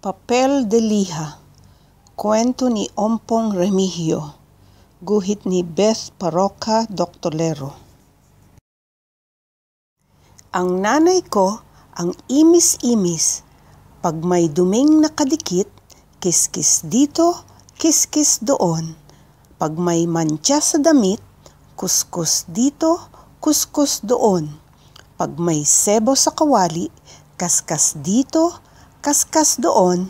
Papel de Liha, kwento ni Ompong Remigio, guhit ni Beth Parroca Doctolero. Ang nanay ko, ang imis-imis, pag may duming nakadikit, kiskis dito, kiskis doon. Pag may mantsa sa damit, kuskus dito, kuskus doon. Pag may sebo sa kawali, kaskas dito, kaskas doon.